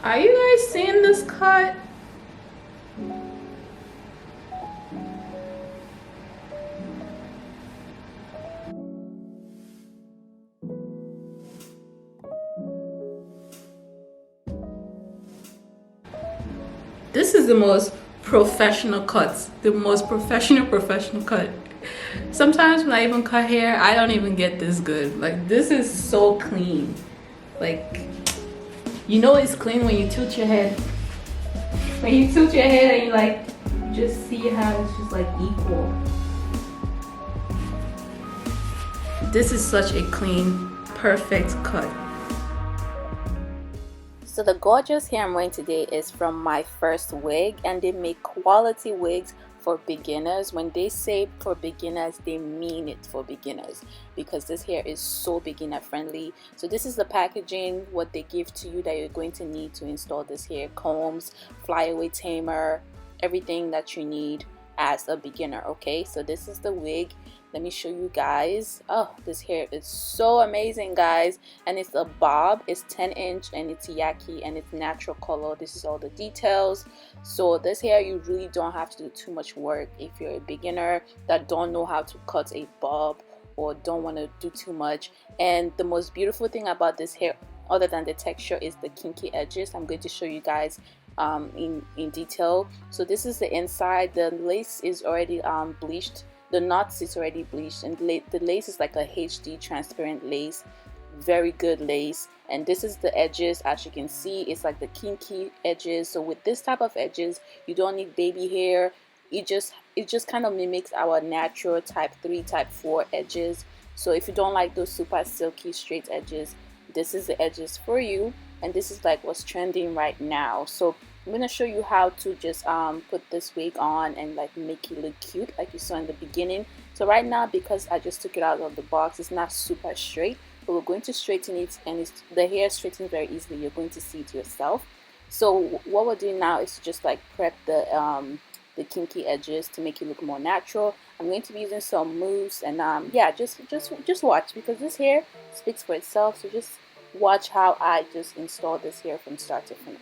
Are you guys seeing this cut? This is the most professional cuts, the most professional cut. Sometimes when I even cut hair, I don't even get this good. Like, this is so clean. Like, you know it's clean when you tilt your head. When you tilt your head and you like, just see how it's just like equal. This is such a clean, perfect cut. So the gorgeous hair I'm wearing today is from Myfirstwig, and they make quality wigs for beginners. When they say for beginners, they mean it for beginners, because this hair is so beginner friendly. So this is the packaging, what they give to you that you're going to need to install this hair: combs, flyaway tamer, everything that you need as a beginner. Okay, so this is the wig. Let me show you guys. Oh, this hair is so amazing, guys. And it's a bob. It's 10-inch and it's Yaki and it's natural color. This is all the details. So this hair, you really don't have to do too much work if you're a beginner that don't know how to cut a bob or don't want to do too much. And the most beautiful thing about this hair, other than the texture, is the kinky edges. I'm going to show you guys in detail. So this is the inside. The lace is already bleached. The knots is already bleached, and the lace is like a HD transparent lace, very good lace. And this is the edges. As you can see, it's like the kinky edges. So with this type of edges, you don't need baby hair. It just kind of mimics our natural type 3 type 4 edges. So if you don't like those super silky straight edges, this is the edges for you. And this is like what's trending right now. So I'm gonna show you how to just put this wig on and like make it look cute, like you saw in the beginning. So right now, because I just took it out of the box, it's not super straight, but we're going to straighten it, and the hair straightens very easily. You're going to see it yourself. So what we're doing now is just like prep the kinky edges to make it look more natural. I'm going to be using some mousse, and yeah, just watch, because this hair speaks for itself. So just watch how I just install this hair from start to finish.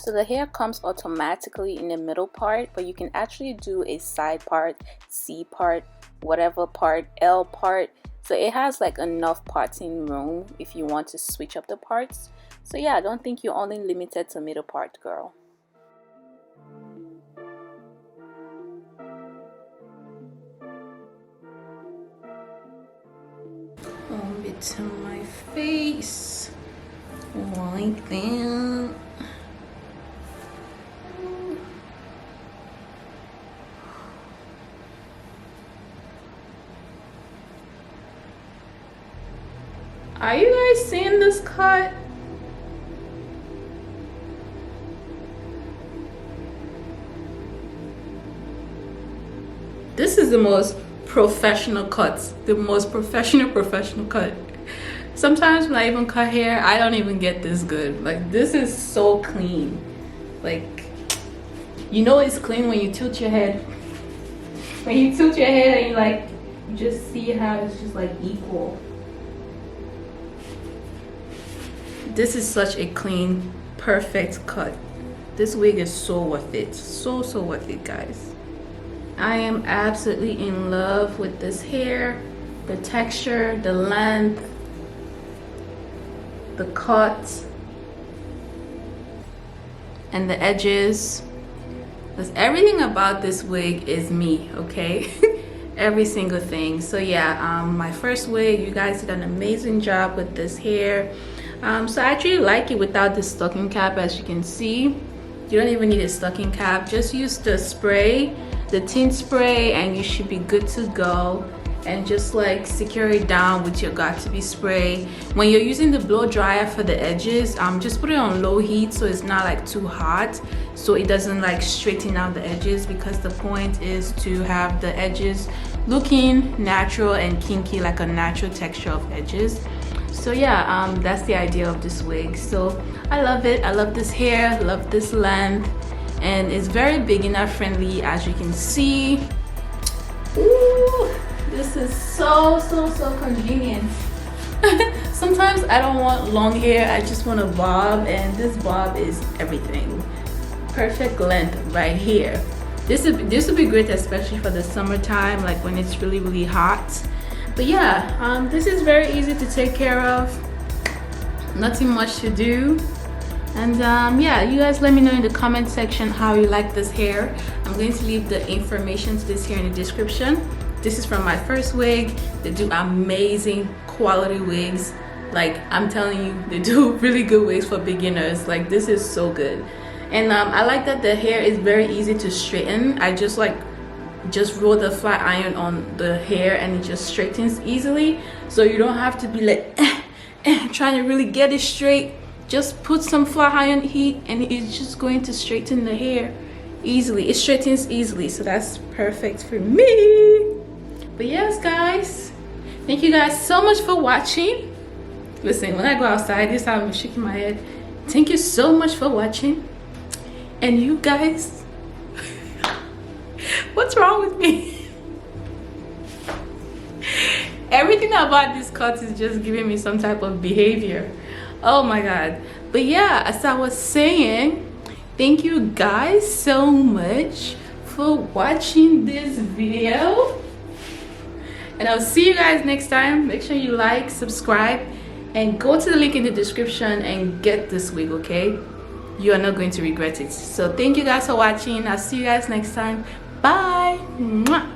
So the hair comes automatically in the middle part, but you can actually do a side part, C part, whatever part, L part. So it has like enough parting room if you want to switch up the parts. So yeah, I don't think you're only limited to middle part, girl. Comb it to my face like that. Are you guys seeing this cut? This is the most professional cuts, the most professional cut. Sometimes when I even cut hair, I don't even get this good. Like, this is so clean. Like, you know it's clean when you tilt your head. When you tilt your head and you just see how it's just like equal. This is such a clean, perfect cut. This wig is so worth it. So worth it, guys. I am absolutely in love with this hair, the texture, the length, the cut, and the edges. Because everything about this wig is me, okay? Every single thing. So yeah, my first wig, you guys did an amazing job with this hair. So I actually like it without the stocking cap. As you can see, you don't even need a stocking cap. Just use the spray, the tint spray, and you should be good to go. And just like secure it down with your got2b spray. When you're using the blow dryer for the edges, just put it on low heat so it's not like too hot, so it doesn't like straighten out the edges, because the point is to have the edges looking natural and kinky, like a natural texture of edges. So yeah, that's the idea of this wig. So I love it. I love this hair, love this length, and it's very beginner friendly, as you can see. Ooh, this is so convenient. Sometimes I don't want long hair, I just want a bob, and this bob is everything. Perfect length right here. This would be great, especially for the summertime, like when it's really hot. But yeah, this is very easy to take care of. Nothing much to do. And yeah, you guys let me know in the comment section how you like this hair. I'm going to leave the information to this hair in the description. This is from my first wig. They do amazing quality wigs. Like, I'm telling you, they do really good wigs for beginners. Like, this is so good. And I like that the hair is very easy to straighten. I just roll the flat iron on the hair and it just straightens easily. So you don't have to be like trying to really get it straight. Just put some flat iron heat and it's just going to straighten the hair easily. It straightens easily, so that's perfect for me. But yes, guys, thank you guys so much for watching. Listen, when I go outside, this time I'm shaking my head. Thank you so much for watching. And you guys, what's wrong with me? Everything about this cut is just giving me some type of behavior. Oh my god. But yeah, as I was saying, thank you guys so much for watching this video, and I'll see you guys next time. Make sure you like, subscribe, and go to the link in the description and get this wig, okay? You are not going to regret it. So thank you guys for watching. I'll see you guys next time. Bye. Mwah.